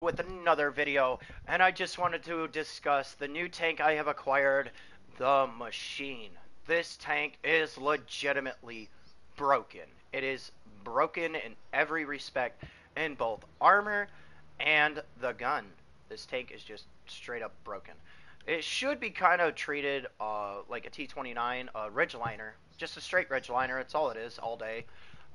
with another video, and I just wanted to discuss the new tank I have acquired, the Machine. This tank is legitimately broken. It is broken in every respect, in both armor and the gun. This tank is just straight up broken. It should be kind of treated like a T-29, a Ridgeliner, just a straight Ridgeliner. It's all it is, all day.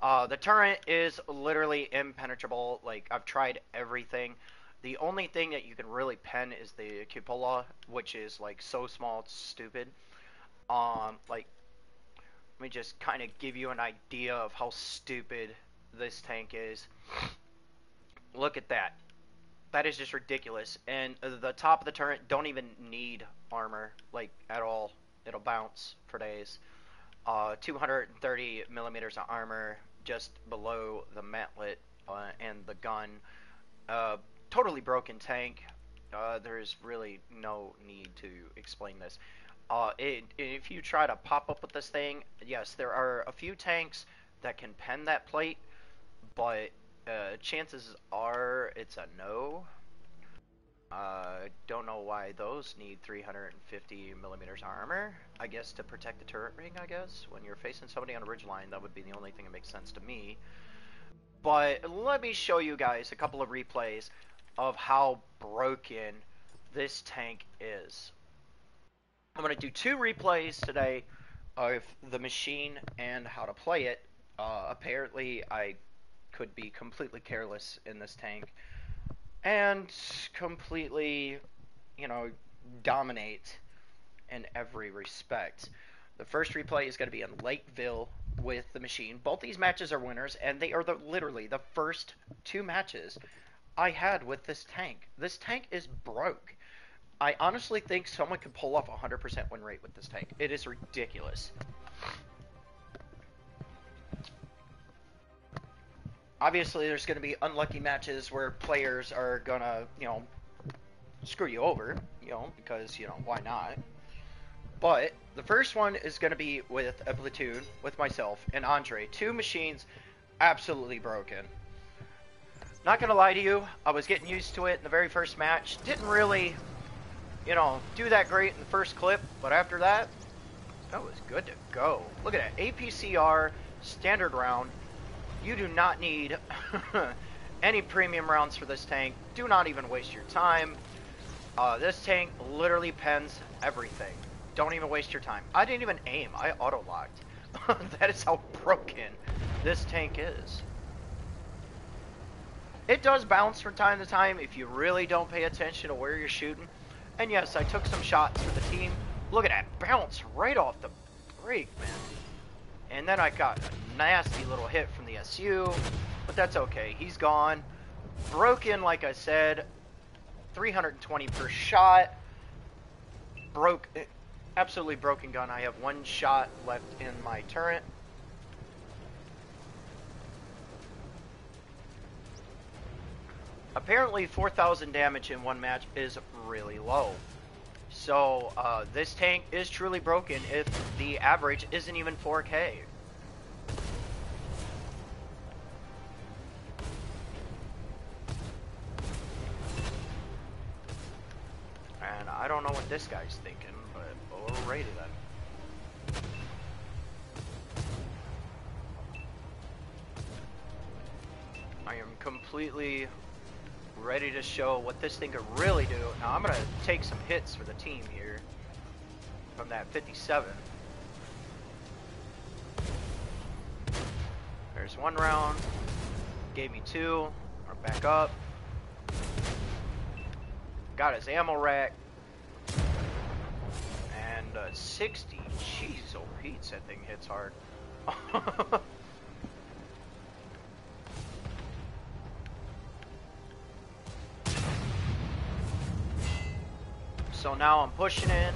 The turret is literally impenetrable. Like, I've tried everything. The only thing that you can really pen is the cupola, which is like so small it's stupid. Like, let me just kind of give you an idea of how stupid this tank is. Look at that. That is just ridiculous. And the top of the turret don't even need armor, like, at all. It'll bounce for days. 230 millimeters of armor just below the mantlet and the gun. Totally broken tank. There's really no need to explain this. If you try to pop up with this thing, yes, there are a few tanks that can pen that plate, but chances are it's a no. Don't know why those need 350 millimeters armor. I guess to protect the turret ring, I guess. When you're facing somebody on a ridgeline, that would be the only thing that makes sense to me. But let me show you guys a couple of replays of how broken this tank is. I'm going to do 2 replays today of the Machine and how to play it. Apparently, I could be completely careless in this tank and completely, you know, dominate in every respect. The first replay is going to be in Lakeville with the Machine. Both these matches are winners, and they are literally the first 2 matches I had with this tank. This tank is broke. I honestly think someone could pull off a 100% win rate with this tank. It is ridiculous. Obviously, there's going to be unlucky matches where players are going to, you know, screw you over, you know, because, you know, why not? But the first one is going to be with a platoon with myself and Andre. 2 machines absolutely broken. Not going to lie to you, I was getting used to it in the very first match. Didn't really, you know, do that great in the first clip, but after that, that was good to go. Look at that, APCR, standard round. You do not need any premium rounds for this tank. Do not even waste your time. This tank literally pens everything. Don't even waste your time. I didn't even aim. I auto-locked. That is how broken this tank is. It does bounce from time to time if you really don't pay attention to where you're shooting. And yes, I took some shots for the team. Look at that bounce right off the break, man. And then I got a nasty little hit from the SU, but that's okay. He's gone. Broken, like I said, 320 per shot. Absolutely broken gun. I have 1 shot left in my turret. Apparently 4,000 damage in 1 match is really low. So this tank is truly broken if the average isn't even 4K. And I don't know what this guy's thinking, but alrighty then. I am completely ready to show what this thing could really do. Now I'm gonna take some hits for the team here from that 57. There's 1 round, gave me 2. We're back up. Got his ammo rack. And 60. Jeez, overheats. That thing hits hard. So now I'm pushing in,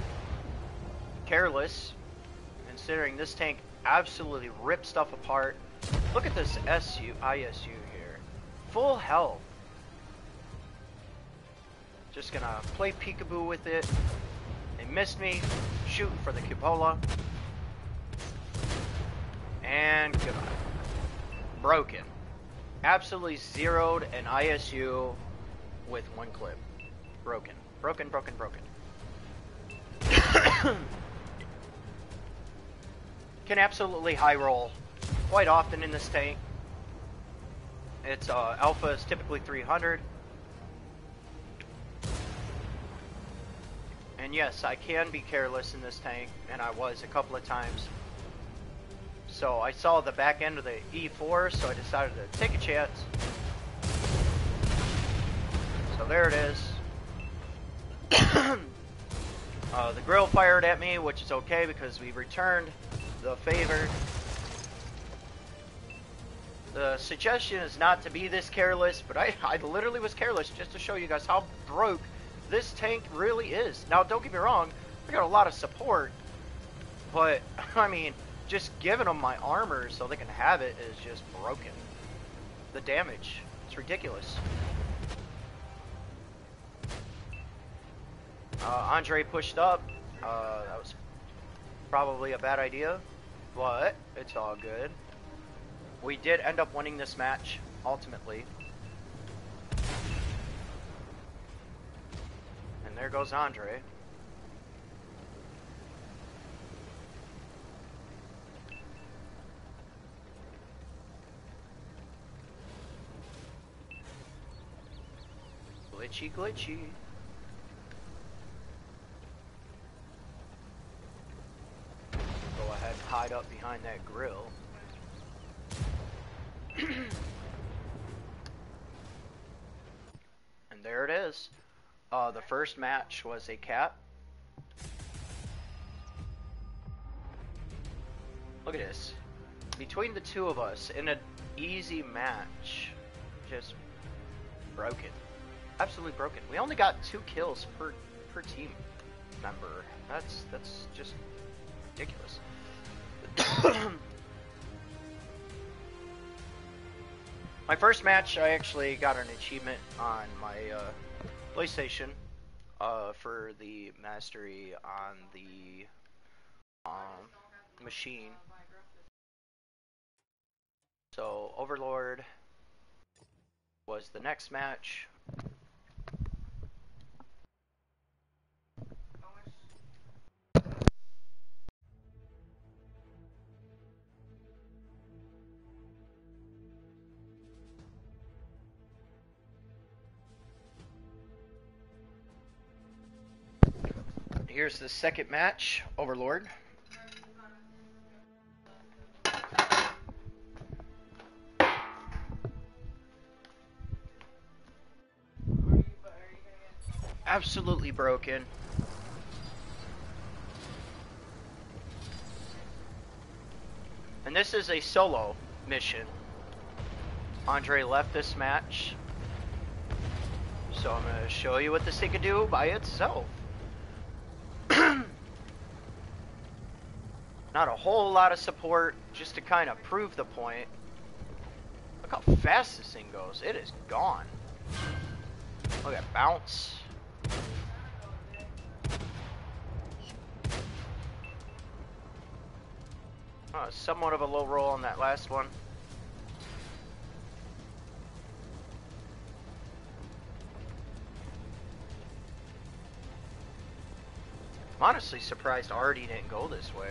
careless, considering this tank absolutely ripped stuff apart. Look at this ISU here, full health. Just gonna play peekaboo with it. They missed me, shooting for the cupola, and goodbye. Broken. Absolutely zeroed an ISU with one clip. Broken. Broken, broken, broken. Can absolutely high roll quite often in this tank. Its alpha is typically 300. And yes, I can be careless in this tank, and I was a couple of times. So I saw the back end of the E4, so I decided to take a chance. So there it is. The grill fired at me, which is okay because we returned the favor. The suggestion is not to be this careless, but I literally was careless just to show you guys how broke this tank really is. Now, don't get me wrong, I got a lot of support, but, I mean, just giving them my armor so they can have it is just broken. The damage, it's ridiculous. Andre pushed up. That was probably a bad idea, but it's all good. We did end up winning this match, ultimately. And there goes Andre. Glitchy, glitchy. Go ahead and hide up behind that grill. And there it is. The first match was a cap. Look at this. Between the two of us, in an easy match, just broken. Absolutely broken. We only got 2 kills per team member. That's just ridiculous. My first match, I actually got an achievement on my PlayStation for the mastery on the machine. So Overlord was the next match. Here's the second match, Overlord. Absolutely broken. And this is a solo mission. Andre left this match. So I'm going to show you what this thing can do by itself. Not a whole lot of support, just to kind of prove the point. Look how fast this thing goes. It is gone. Look at bounce. Somewhat of a low roll on that last one. I'm honestly surprised Artie didn't go this way.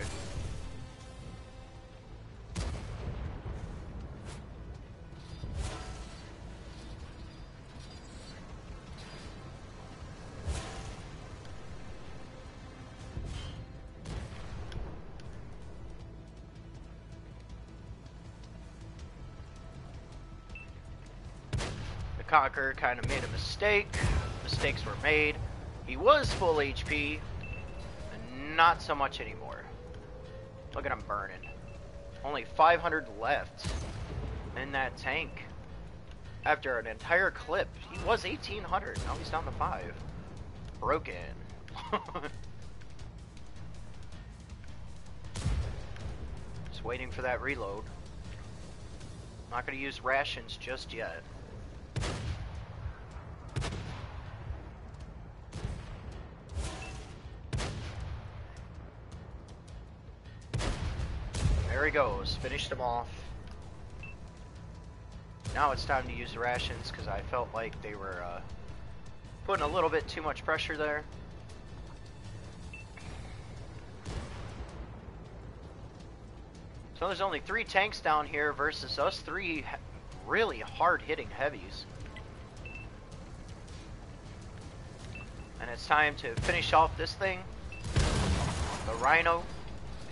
The Conqueror kind of made a mistake. Mistakes were made. He was full HP. Not so much anymore. Look at him burning. Only 500 left in that tank. After an entire clip, he was 1800. Now he's down to 5. Broken. Just waiting for that reload. Not going to use rations just yet. There he goes, finished him off. Now it's time to use the rations because I felt like they were Putting a little bit too much pressure there. So there's only 3 tanks down here versus us 3 really hard-hitting heavies. And it's time to finish off this thing. The Rhino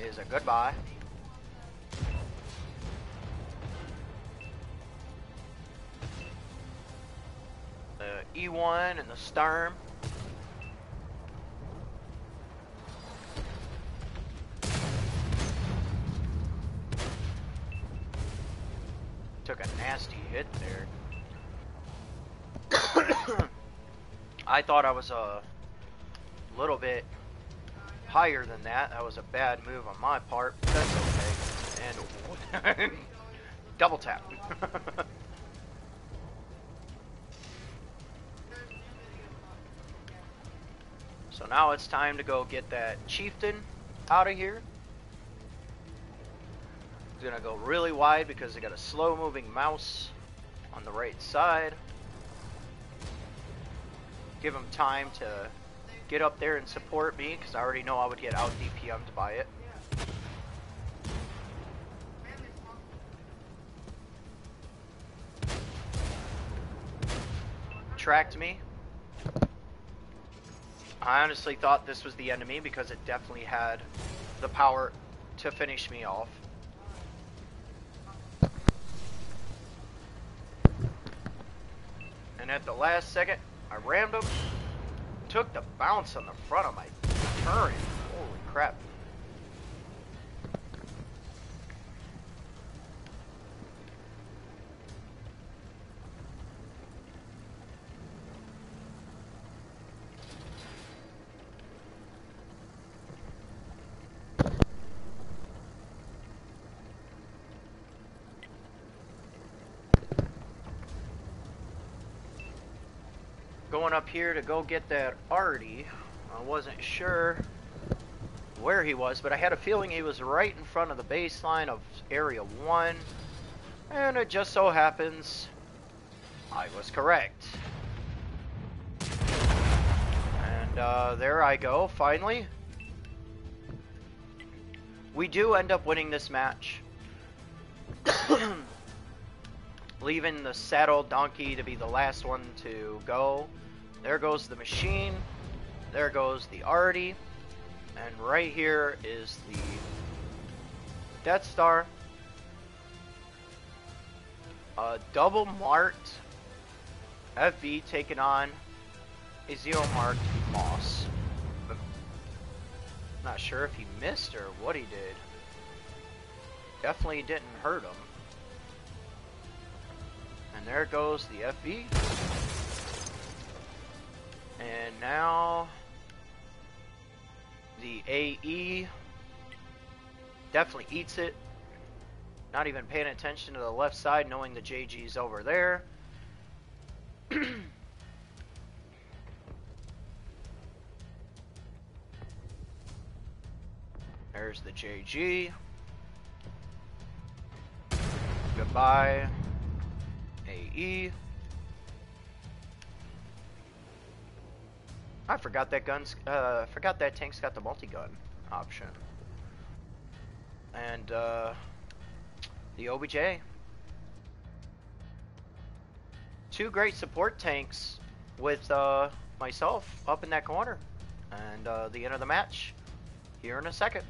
is a goodbye. The E1 and the Sturm. Took a nasty hit there. I thought I was a little bit higher than that. That was a bad move on my part. But that's okay. And double tap. So now it's time to go get that chieftain out of here. He's gonna go really wide because they got a slow moving mouse on the right side. Give him time to get up there and support me because I already know I would get out DPM'd by it. Tracked me. I honestly thought this was the enemy because it definitely had the power to finish me off. And at the last second, I rammed him, took the bounce on the front of my turret. Holy crap. Going up here to go get that Artie. I wasn't sure where he was, but I had a feeling he was right in front of the baseline of Area 1. And it just so happens I was correct. And there I go, finally. We do end up winning this match. Leaving the saddle donkey to be the last one to go. There goes the machine. There goes the Artie. And right here is the Death Star. A double marked FV taking on a 0 marked Moss. Not sure if he missed or what he did. Definitely didn't hurt him. And there goes the FV. And now the AE definitely eats it. Not even paying attention to the left side, knowing the JG's over there. There's the JG. Goodbye, AE. I forgot that forgot that tank's got the multi-gun option. And the OBJ. 2 great support tanks with myself up in that corner. And the end of the match here in a second.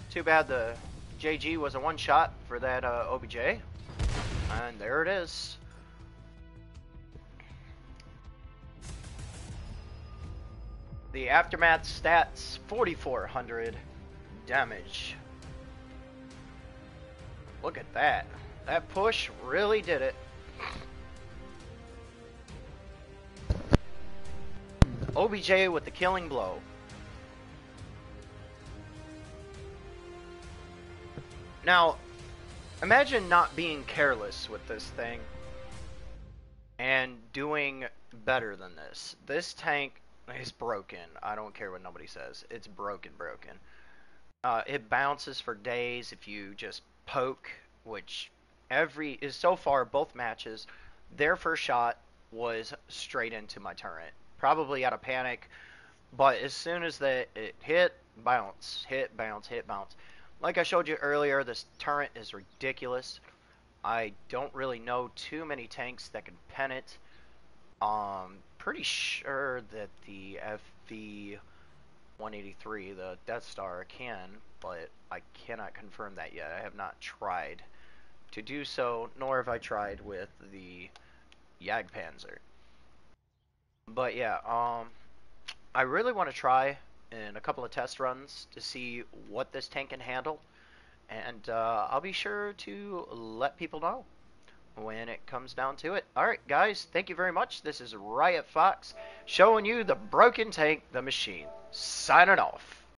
Too bad the JG was a one-shot for that OBJ. And there it is. The Aftermath stats, 4,400 damage. Look at that. That push really did it. OBJ with the killing blow. Now, imagine not being careless with this thing and doing better than this. This tank is broken. I don't care what nobody says. It's broken. It bounces for days if you just poke, which so far both matches, Their first shot was straight into my turret, probably out of panic. But as soon as it hit, bounce, hit, bounce, hit, bounce. Like I showed you earlier, this turret is ridiculous. I don't really know too many tanks that can pen it. Pretty sure that the FV 183, the Death Star, can, but I cannot confirm that yet. I have not tried to do so, nor have I tried with the Jagdpanzer. But yeah, I really want to try in a couple of test runs to see what this tank can handle, and I'll be sure to let people know when it comes down to it. Alright, guys, thank you very much. This is Riot Fox showing you the broken tank, the machine. Signing off.